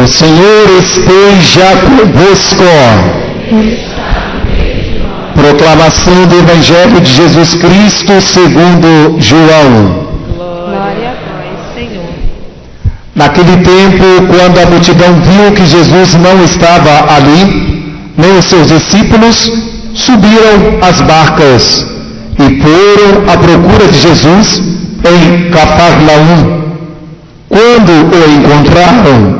Senhor esteja convosco. Proclamação do Evangelho de Jesus Cristo segundo João. Glória a vós, Senhor. Naquele tempo, quando a multidão viu que Jesus não estava ali, nem os seus discípulos, subiram às barcas e foram à procura de Jesus em Cafarnaum. Quando o encontraram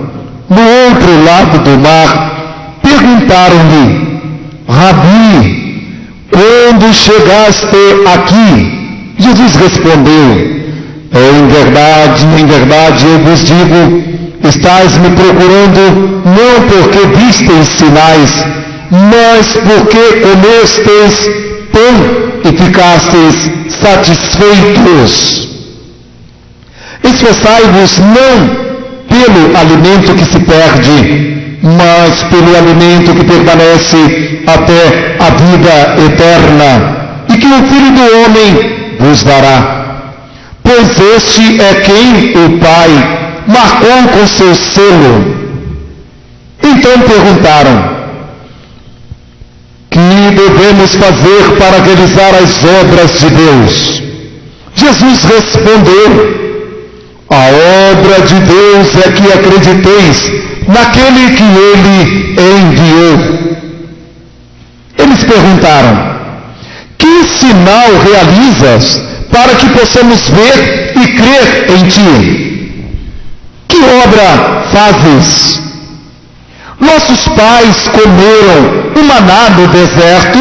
no outro lado do mar, perguntaram-lhe: Rabi, quando chegaste aqui? Jesus respondeu: em verdade eu vos digo, estáis me procurando não porque visteis sinais, mas porque comestes pão e ficastes satisfeitos. Esforçai-vos não pelo alimento que se perde, mas pelo alimento que permanece até a vida eterna, e que o Filho do Homem vos dará. Pois este é quem o Pai marcou com seu selo. Então perguntaram: que devemos fazer para realizar as obras de Deus? Jesus respondeu: a obra de Deus é que acrediteis naquele que Ele enviou. Eles perguntaram: que sinal realizas para que possamos ver e crer em Ti? Que obra fazes? Nossos pais comeram o maná no deserto,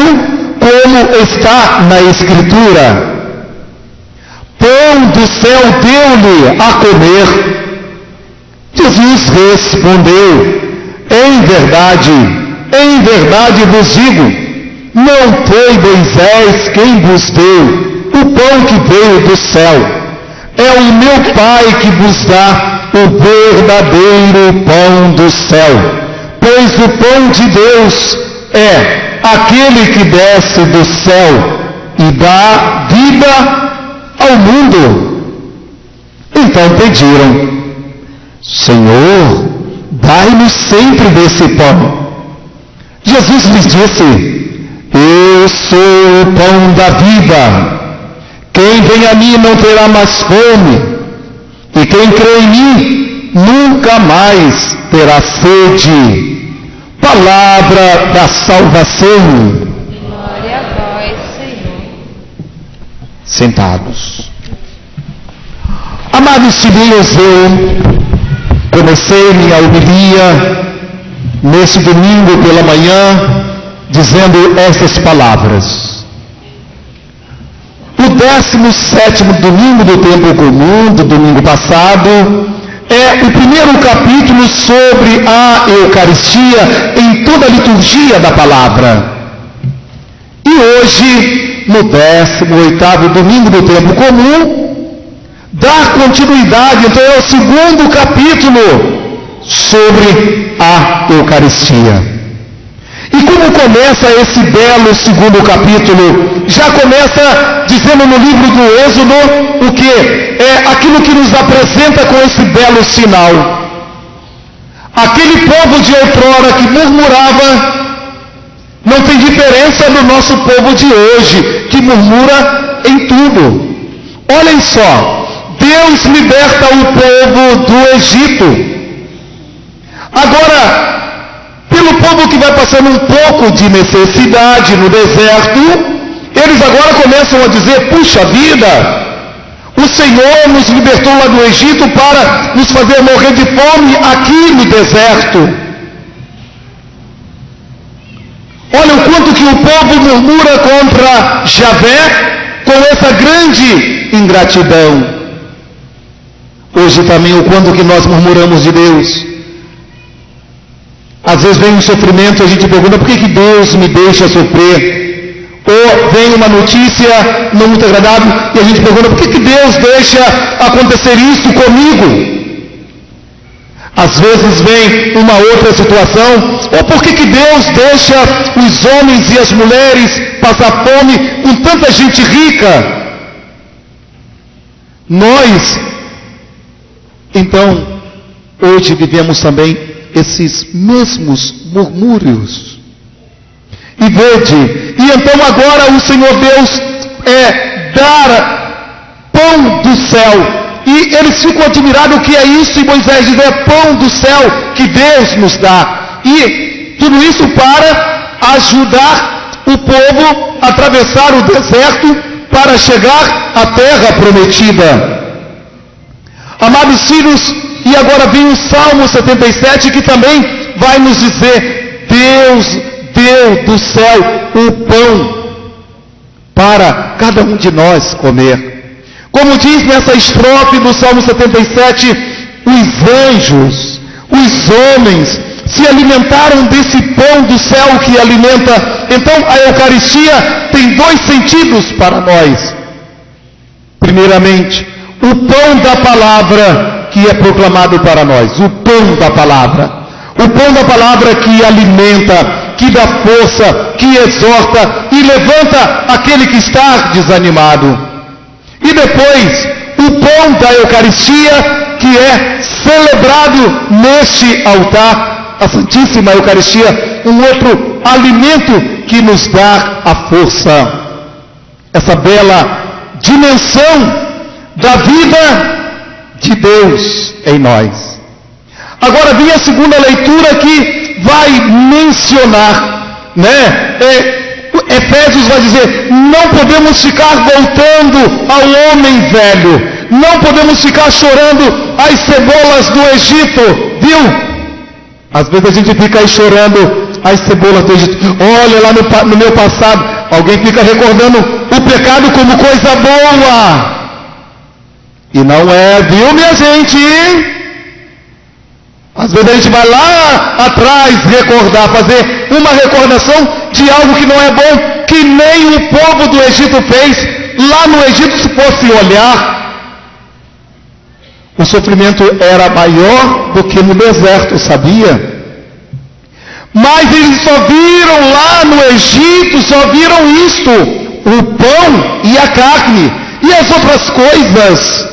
como está na Escritura. Pão do céu deu-lhe a comer. Jesus respondeu: em verdade vos digo, não foi Moisés quem vos deu o pão que veio do céu. É o meu Pai que vos dá o verdadeiro pão do céu. Pois o pão de Deus é aquele que desce do céu e dá vida ao mundo. Então pediram: Senhor, dai-nos sempre desse pão. Jesus lhes disse: eu sou o pão da vida. Quem vem a mim não terá mais fome, e quem crê em mim nunca mais terá sede. Palavra da salvação. Glória a vós, Senhor. Sentados. Amados filhinhos, eu comecei minha homilia nesse domingo pela manhã dizendo estas palavras. O 17º domingo do tempo comum, do domingo passado, é o primeiro capítulo sobre a Eucaristia em toda a liturgia da palavra. E hoje, no 18º domingo do tempo comum, dá continuidade, então é o segundo capítulo sobre a Eucaristia. E como começa esse belo segundo capítulo? Já começa dizendo no livro do Êxodo o que? É aquilo que nos apresenta com esse belo sinal. Aquele povo de outrora que murmurava, não tem diferença do nosso povo de hoje, que murmura em tudo. Olhem só, Deus liberta o povo do Egito. Agora, pelo povo que vai passando um pouco de necessidade no deserto, eles agora começam a dizer: puxa vida, o Senhor nos libertou lá do Egito para nos fazer morrer de fome aqui no deserto. Olha o quanto que o povo murmura contra Javé com essa grande ingratidão. Hoje também o quanto que nós murmuramos de Deus. Às vezes vem um sofrimento e a gente pergunta: por que Deus me deixa sofrer? Ou vem uma notícia não muito agradável e a gente pergunta: por que Deus deixa acontecer isso comigo? Às vezes vem uma outra situação: ou por que Deus deixa os homens e as mulheres passar fome com tanta gente rica? Nós, então, hoje vivemos também esses mesmos murmúrios. E vede, e então agora o Senhor Deus dar pão do céu. E eles ficam admirados o que é isso, e Moisés diz, é pão do céu que Deus nos dá. E tudo isso para ajudar o povo a atravessar o deserto para chegar à terra prometida. Amados filhos, e agora vem o Salmo 77, que também vai nos dizer, Deus deu do céu o pão para cada um de nós comer. Como diz nessa estrofe do Salmo 77, os anjos, os homens, se alimentaram desse pão do céu que alimenta. Então a Eucaristia tem dois sentidos para nós. Primeiramente, o pão da palavra que é proclamado para nós, o pão da palavra. O pão da palavra que alimenta, que dá força, que exorta e levanta aquele que está desanimado. E depois, o pão da Eucaristia, que é celebrado neste altar, a Santíssima Eucaristia, um outro alimento que nos dá a força, essa bela dimensão da vida de Deus em nós. Agora vem a segunda leitura que vai mencionar, Efésios vai dizer, não podemos ficar voltando ao homem velho, não podemos ficar chorando as cebolas do Egito, viu? Às vezes a gente fica aí chorando as cebolas do Egito. Olha lá no meu passado, alguém fica recordando o pecado como coisa boa. E não é, viu, minha gente? Às vezes a gente vai lá atrás recordar, fazer uma recordação de algo que não é bom, que nem o povo do Egito fez. Lá no Egito, se fosse olhar, o sofrimento era maior do que no deserto, sabia? Mas eles só viram lá no Egito, só viram isto, o pão e a carne, e as outras coisas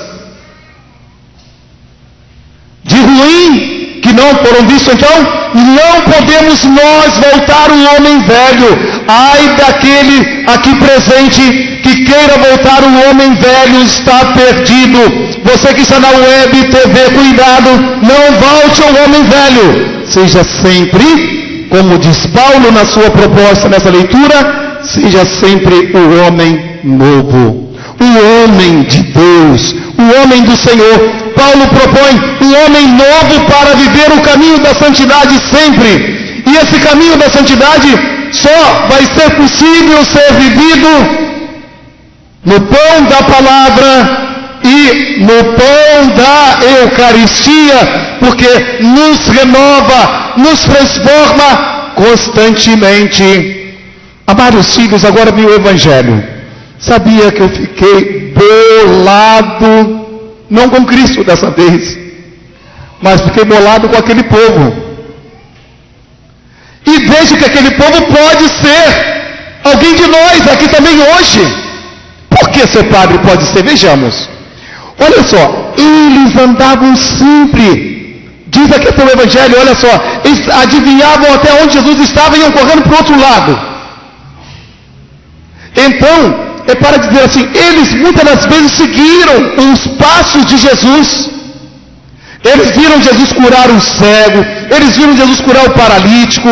de ruim que não foram vistos. Então, não podemos nós voltar o homem velho. Ai daquele aqui presente que queira voltar o homem velho, está perdido. Você que está na web, TV, cuidado, não volte ao homem velho. Seja sempre, como diz Paulo na sua proposta nessa leitura, seja sempre o homem novo, o homem de Deus, o homem do Senhor. Paulo propõe um homem novo para viver o caminho da santidade sempre. E esse caminho da santidade só vai ser possível ser vivido no pão da palavra e no pão da Eucaristia, porque nos renova, nos transforma constantemente. Amados filhos, agora vem o Evangelho. Sabia que eu fiquei bolado, não com Cristo dessa vez, mas fiquei bolado com aquele povo. E vejo que aquele povo pode ser alguém de nós aqui também hoje. Por que seu padre pode ser? Vejamos. Olha só, eles andavam sempre, diz aqui pelo Evangelho, olha só, eles adivinhavam até onde Jesus estava e iam correndo para o outro lado. Então, é para dizer assim, eles muitas das vezes seguiram os passos de Jesus. Eles viram Jesus curar o cego, eles viram Jesus curar o paralítico,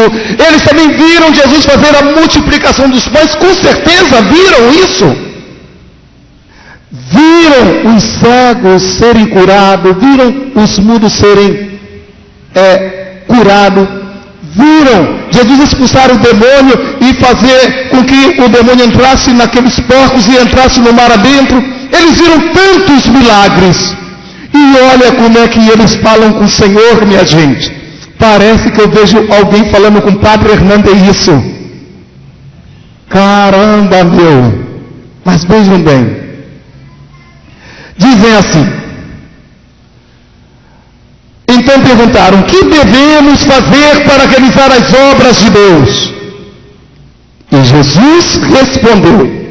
eles também viram Jesus fazer a multiplicação dos pães, com certeza viram isso. Viram os cegos serem curados, viram os mudos serem curados, viram Jesus expulsar o demônio e fazer com que o demônio entrasse naqueles porcos e entrasse no mar adentro. Eles viram tantos milagres. E olha como é que eles falam com o Senhor, minha gente. Parece que eu vejo alguém falando com o Padre Hernando isso. Caramba, meu. Mas vejam bem. Dizem assim. Então perguntaram, o que devemos fazer para realizar as obras de Deus? E Jesus respondeu,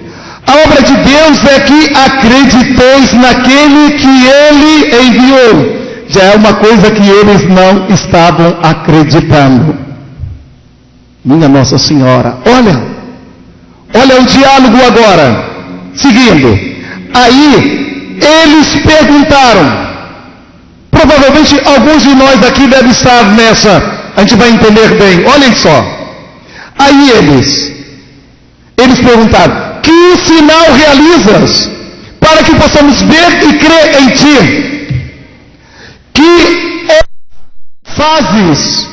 a obra de Deus é que acrediteis naquele que Ele enviou. já é uma coisa que eles não estavam acreditando. Minha Nossa Senhora, olha o diálogo agora, seguindo. Aí, eles perguntaram, provavelmente alguns de nós aqui devem estar nessa, a gente vai entender bem, olhem só. Aí eles perguntaram, que sinal realizas para que possamos ver e crer em ti? Que fazes?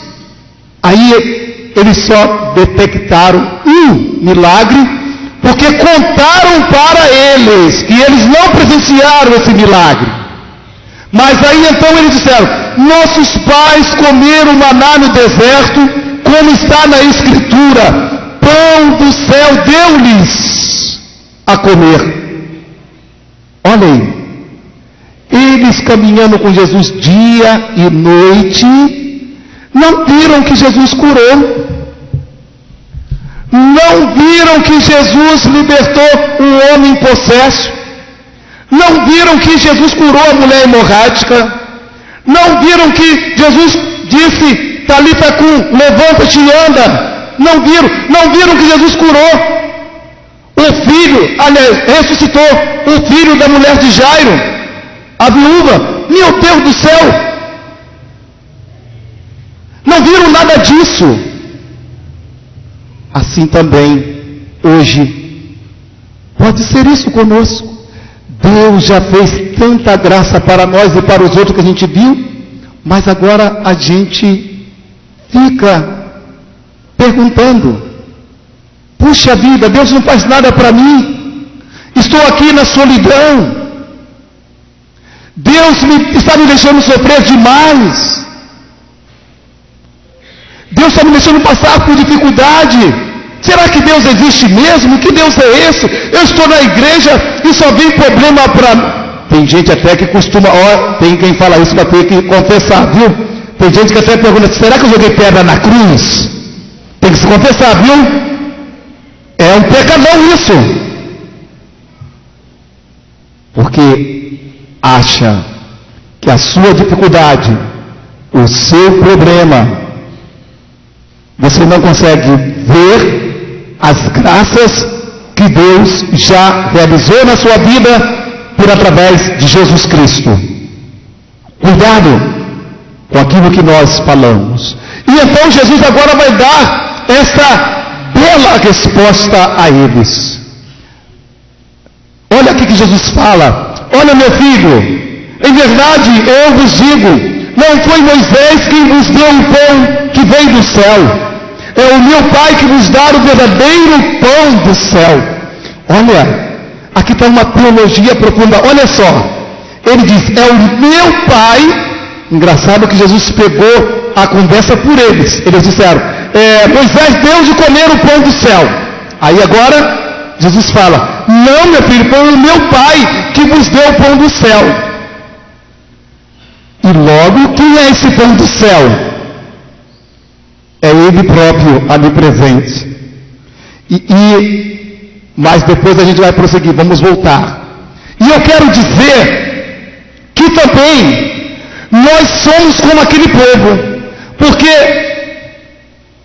Aí eles só detectaram um milagre, porque contaram para eles que eles não presenciaram esse milagre. Mas aí então eles disseram, nossos pais comeram maná no deserto, como está na Escritura, pão do céu deu-lhes a comer. Olha aí, eles caminhando com Jesus dia e noite, não viram que Jesus curou, não viram que Jesus libertou um homem possesso, não viram que Jesus curou a mulher hemorrágica, não viram que Jesus disse, Talita cum, levanta-te e anda. Não viram que Jesus curou o filho, aliás, ressuscitou o filho da mulher de Jairo, a viúva. Meu Deus do céu! Não viram nada disso. Assim também, hoje, pode ser isso conosco. Deus já fez tanta graça para nós e para os outros que a gente viu, mas agora a gente fica perguntando, puxa vida, Deus não faz nada para mim, estou aqui na solidão, Deus está me deixando sofrer demais, Deus está me deixando passar por dificuldade, será que Deus existe mesmo? Que Deus é esse? Eu estou na igreja e só vem problema para mim. Tem gente até que costuma, tem quem fala isso para ter que confessar, viu? Tem gente que até pergunta, será que eu joguei pedra na cruz? Tem que se confessar, viu? É um pecadão isso. Porque acha que a sua dificuldade, o seu problema, você não consegue ver as graças que Deus já realizou na sua vida por através de Jesus Cristo. Cuidado com aquilo que nós falamos. E então Jesus agora vai dar esta bela resposta a eles. Olha aqui que Jesus fala, olha meu filho, em verdade eu vos digo, não foi Moisés quem vos deu o pão que vem do céu, é o meu Pai que vos dá o verdadeiro pão do céu. Olha, aqui está uma teologia profunda, olha só, ele diz, é o meu Pai. Engraçado que Jesus pegou a conversa por eles. Eles disseram, Moisés deu de comer o pão do céu. Aí agora, Jesus fala, não meu filho, foi o meu Pai que vos deu o pão do céu. E logo, quem é esse pão do céu? É Ele próprio, ali presente. Mas depois a gente vai prosseguir, vamos voltar. E eu quero dizer que também nós somos como aquele povo, porque,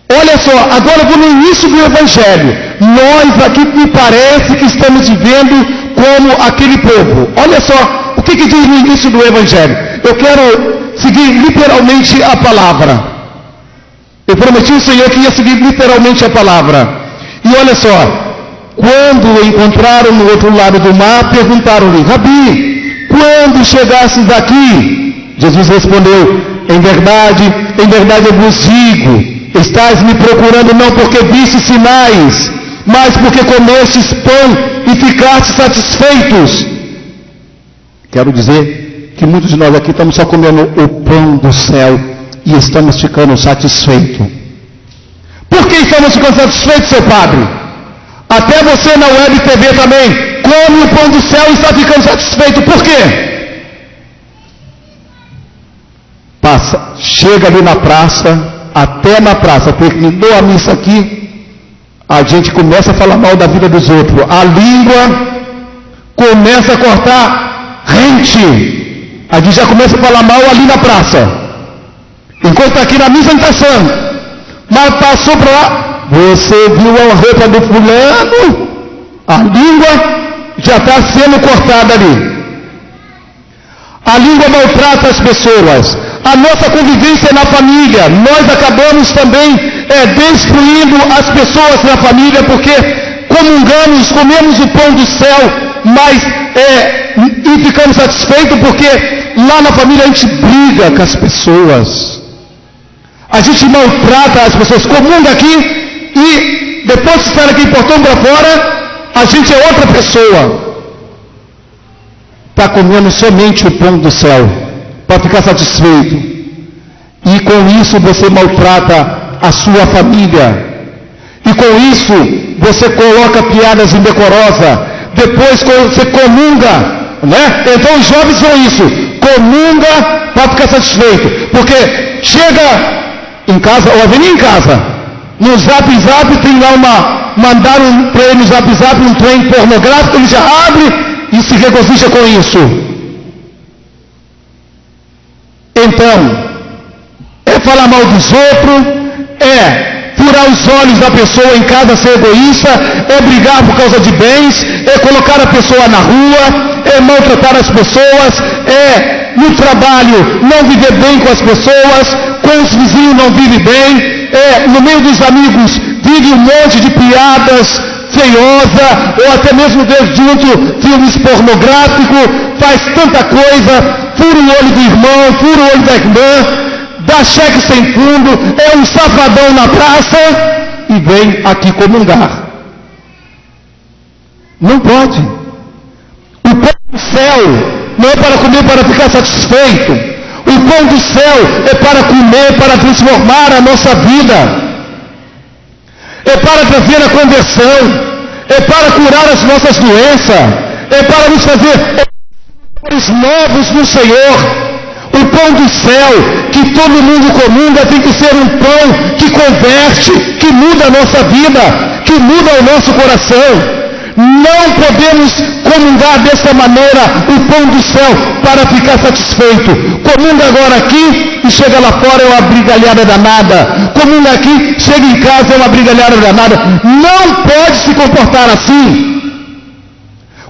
olha só, agora eu vou no início do Evangelho, nós aqui me parece que estamos vivendo como aquele povo. Olha só, o que diz no início do Evangelho? Eu quero seguir literalmente a palavra, eu prometi ao Senhor que ia seguir literalmente a palavra, e olha só, quando o encontraram no outro lado do mar, perguntaram-lhe, Rabi, quando chegasses aqui? Jesus respondeu, em verdade eu vos digo, estás me procurando não porque vistes sinais, mas porque comestes pão e ficastes satisfeitos. Quero dizer que muitos de nós aqui estamos só comendo o pão do céu e estamos ficando satisfeitos. Por que estamos ficando satisfeitos, seu padre? Até você na web TV também come o pão do céu e está ficando satisfeito. Por quê? Chega ali na praça, até na praça, terminou a missa aqui, a gente começa a falar mal da vida dos outros, a língua começa a cortar rente, A gente já começa a falar mal ali na praça. Enquanto está aqui na missa, a gente está santo. Mas passou para lá, você viu a roupa do fulano? A língua já está sendo cortada ali. A língua maltrata as pessoas. A nossa convivência na família, nós acabamos também destruindo as pessoas na família, porque comungamos, comemos o pão do céu, mas e ficamos satisfeitos porque lá na família a gente briga com as pessoas. A gente maltrata as pessoas, comunga aqui e depois que sai aqui portão para fora, a gente é outra pessoa. Está comendo somente o pão do céu para ficar satisfeito, e com isso você maltrata a sua família, e com isso você coloca piadas indecorosas. Depois você comunga, né? Então os jovens são isso, comunga para ficar satisfeito, porque chega em casa, ou vem em casa, no Zap tem lá mandaram para ele no Zap um trem pornográfico, ele já abre e se regozija com isso. Então, é falar mal dos outros, é furar os olhos da pessoa em casa, ser egoísta, é brigar por causa de bens, é colocar a pessoa na rua, é maltratar as pessoas, é no trabalho não viver bem com as pessoas, com os vizinhos não vive bem, no meio dos amigos vive um monte de piadas feiosa, ou até mesmo junto filmes pornográficos, faz tanta coisa, fura o olho do irmão, fura o olho da irmã, dá cheque sem fundo, é um safadão na praça e vem aqui comungar. Não pode. O pão do céu não é para comer para ficar satisfeito. O pão do céu é para comer, para transformar a nossa vida. É para trazer a conversão, é para curar as nossas doenças, é para nos fazer novos no Senhor. O pão do céu, que todo mundo comunga, tem que ser um pão que converte, que muda a nossa vida, que muda o nosso coração. Não podemos comungar dessa maneira o pão do céu para ficar satisfeito. Comunga agora aqui e chega lá fora é uma brigalhada danada. Comunga aqui, chega em casa é uma brigalhada danada. Não pode se comportar assim.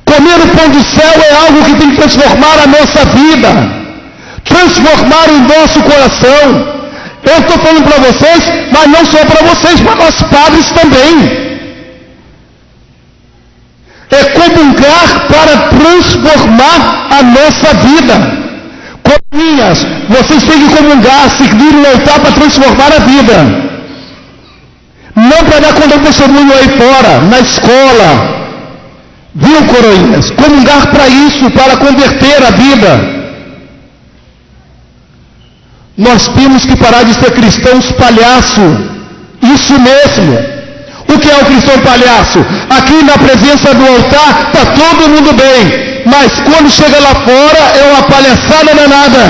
Comer o pão do céu é algo que tem que transformar a nossa vida, transformar o nosso coração. Eu estou falando para vocês, mas não só para vocês, para nós padres também. É comungar para transformar a nossa vida. Cominhas, vocês têm que comungar, seguir no altar para transformar a vida. Não para dar conta do testemunho aí fora, na escola. Viu, coroinhas? Comungar para isso, para converter a vida. Nós temos que parar de ser cristãos palhaço. Isso mesmo. O que é o cristão palhaço? Aqui na presença do altar está todo mundo bem, mas quando chega lá fora é uma palhaçada danada,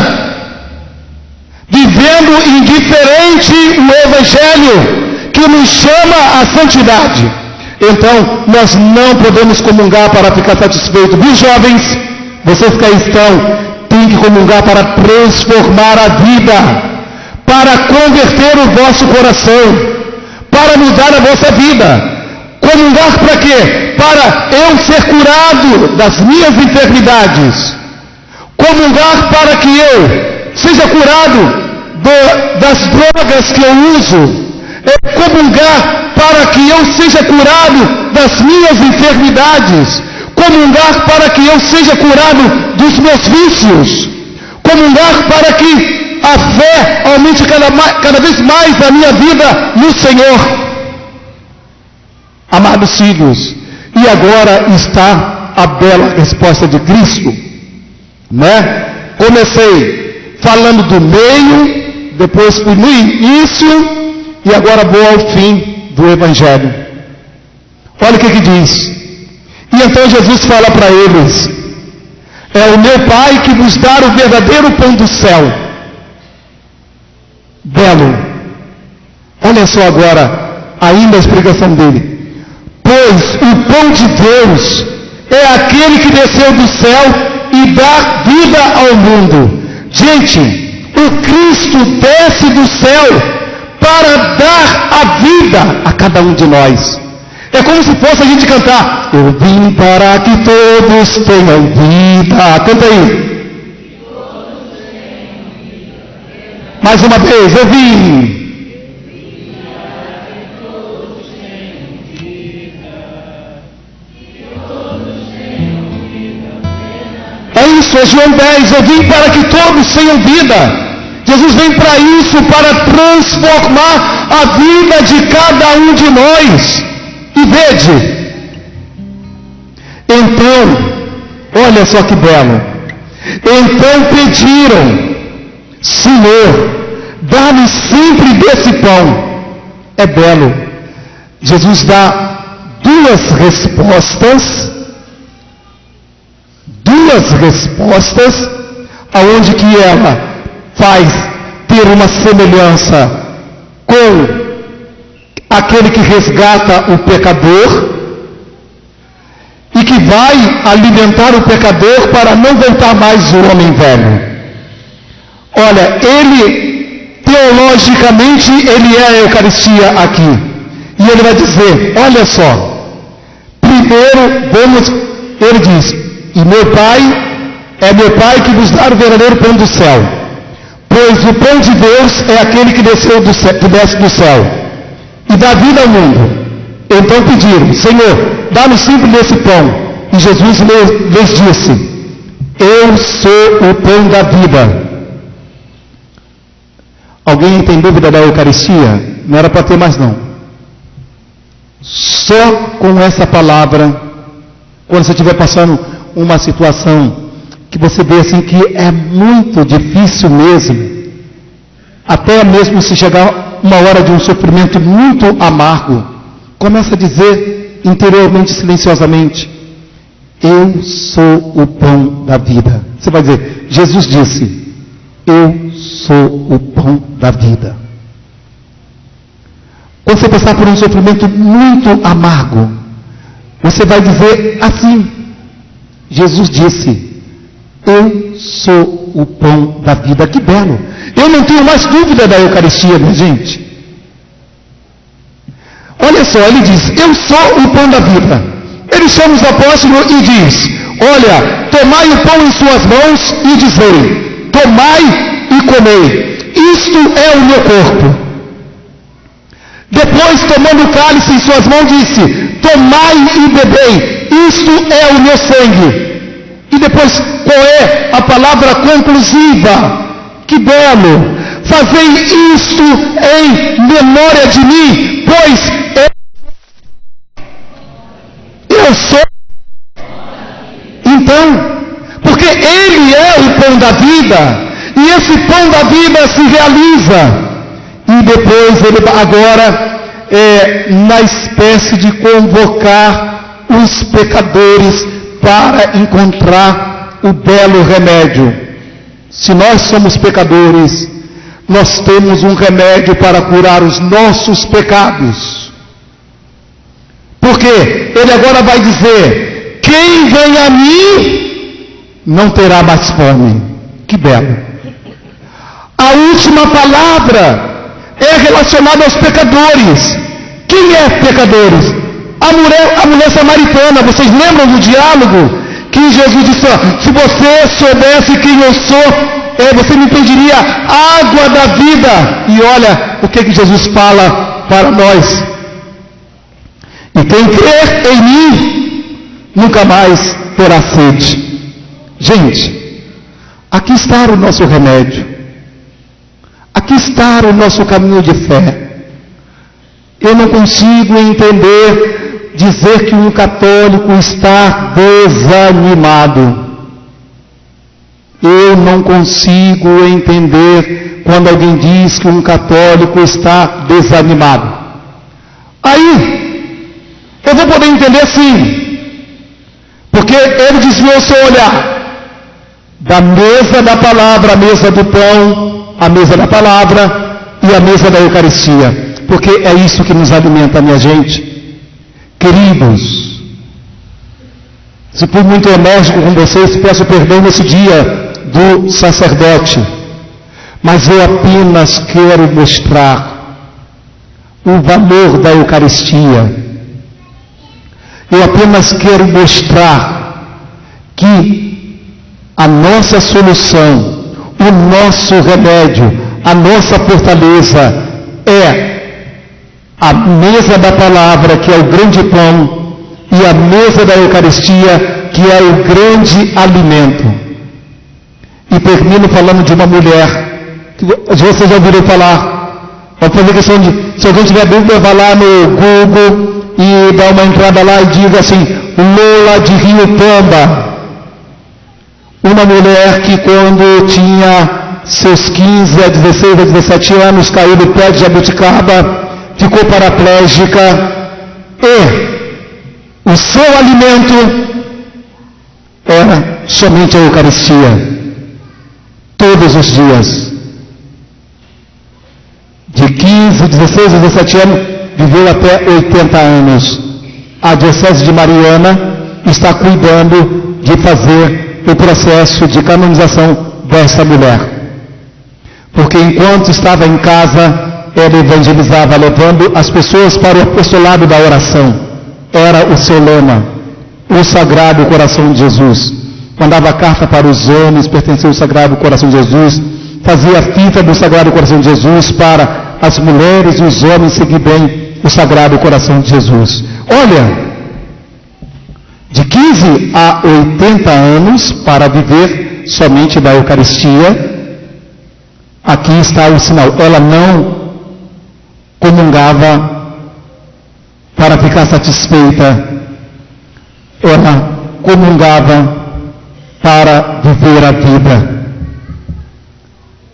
vivendo indiferente o Evangelho que nos chama à santidade. Então nós não podemos comungar para ficar satisfeitos. Viu, jovens? Vocês que aí estão, tem que comungar para transformar a vida, para converter o vosso coração, para mudar a vossa vida. Comungar para quê? Para eu ser curado das minhas enfermidades. Comungar para que eu seja curado das drogas que eu uso. É comungar para que eu seja curado das minhas enfermidades. Comungar para que eu seja curado dos meus vícios. Comungar para que a fé aumente cada vez mais a minha vida no Senhor. Amados filhos, e agora está a bela resposta de Cristo, né? Comecei falando do meio, depois fui no início, e agora vou ao fim do Evangelho. Olha o que diz. E então Jesus fala para eles: é o meu Pai que vos dá o verdadeiro pão do céu. Belo. Olha só agora, ainda a explicação dele. Pois o pão de Deus é aquele que desceu do céu e dar vida ao mundo. Gente, o Cristo desce do céu para dar a vida a cada um de nós. É como se fosse a gente cantar: eu vim para que todos tenham vida. Canta aí. Mais uma vez, eu vim. É isso, é João 10, eu vim para que todos tenham vida. Jesus vem para isso, para transformar a vida de cada um de nós. E vede, então, olha só que belo, então pediram: Senhor, dá-nos sempre desse pão. É belo, Jesus dá duas respostas, aonde que ela faz ter uma semelhança com aquele que resgata o pecador e que vai alimentar o pecador para não voltar mais o homem velho. Olha, ele, teologicamente, ele é a Eucaristia aqui. E ele vai dizer, olha só, primeiro vamos, ele diz, e meu Pai que vos dá o verdadeiro pão do céu, pois o pão de Deus é aquele que desceu do céu, que desce do céu, e dá vida ao mundo. Então pediram: Senhor, dá-nos sempre desse pão. E Jesus lhes disse: eu sou o pão da vida. Alguém tem dúvida da Eucaristia? Não era para ter mais não. Só com essa palavra, quando você estiver passando uma situação que você vê assim que é muito difícil mesmo, até mesmo se chegar uma hora de um sofrimento muito amargo, começa a dizer interiormente, silenciosamente: eu sou o pão da vida. Você vai dizer: Jesus disse: eu sou o pão da vida. Quando você passar por um sofrimento muito amargo, você vai dizer assim: Jesus disse: eu sou o pão da vida. Que belo! Eu não tenho mais dúvida da Eucaristia, minha gente. Olha só, ele diz: eu sou o pão da vida. Ele chama os apóstolos e diz: olha, tomai o pão em suas mãos e dizei: tomai e comei, isto é o meu corpo. Depois, tomando o cálice em suas mãos, disse: tomai e bebei, isto é o meu sangue. E depois, qual é a palavra conclusiva? Que belo! Fazei isto em memória de mim, pois eu sou. Então, porque Ele é o pão da vida, e esse pão da vida se realiza. E depois ele agora na espécie de convocar os pecadores para encontrar o belo remédio. Se nós somos pecadores, nós temos um remédio para curar os nossos pecados. Porque ele agora vai dizer: quem vem a mim não terá mais fome. Que belo! A última palavra é relacionada aos pecadores. Quem é pecadores? A mulher samaritana. Vocês lembram do diálogo que Jesus disse: se você soubesse quem eu sou, você me pediria água da vida. E olha o que Jesus fala para nós: e quem crer em mim nunca mais terá sede. Gente, aqui está o nosso remédio. Aqui está o nosso caminho de fé. Eu não consigo entender, dizer que um católico está desanimado. Eu não consigo entender quando alguém diz que um católico está desanimado. Aí, eu vou poder entender sim, porque ele desviou seu olhar da mesa da palavra, a mesa do pão, a mesa da palavra e a mesa da Eucaristia, porque é isso que nos alimenta, minha gente. Queridos, Se fui muito enérgico com vocês, peço perdão nesse dia do sacerdote. Mas eu apenas quero mostrar o valor da Eucaristia. Eu apenas quero mostrar que a nossa solução, o nosso remédio, a nossa fortaleza é a mesa da palavra, que é o grande pão, e a mesa da Eucaristia, que é o grande alimento. E termino falando de uma mulher, que vocês já ouviram falar. Vou fazer questão de, se alguém tiver dúvida, vá lá no Google e dá uma entrada lá e diga assim, Lola de Rio Pamba. Uma mulher que quando tinha seus 15 a 16 a 17 anos, caiu do pé de jabuticaba, ficou paraplégica, e o seu alimento era somente a Eucaristia, todos os dias. De 15, 16 a 17 anos, viveu até 80 anos. A Diocese de Mariana está cuidando de fazer o processo de canonização desta mulher. Porque enquanto estava em casa, ela evangelizava, levando as pessoas para o apostolado da oração. Era o seu lema, o Sagrado Coração de Jesus. Mandava carta para os homens, pertencia ao Sagrado Coração de Jesus, fazia a fita do Sagrado Coração de Jesus para as mulheres e os homens seguir bem o Sagrado Coração de Jesus. Olha, de 15 a 80 anos para viver somente da Eucaristia, aqui está o sinal. Ela não comungava para ficar satisfeita, ela comungava para viver a vida.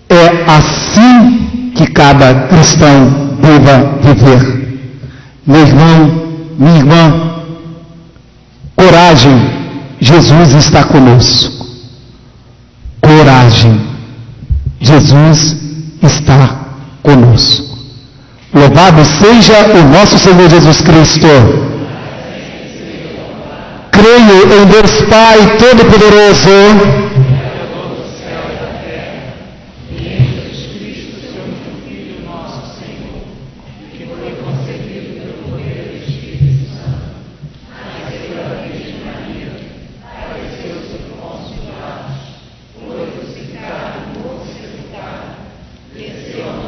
É assim que cada cristão deva viver. Meu irmão, minha irmã, coragem, Jesus está conosco. Coragem, Jesus está conosco. Louvado seja o nosso Senhor Jesus Cristo. Creio em Deus Pai Todo-Poderoso, Venceu a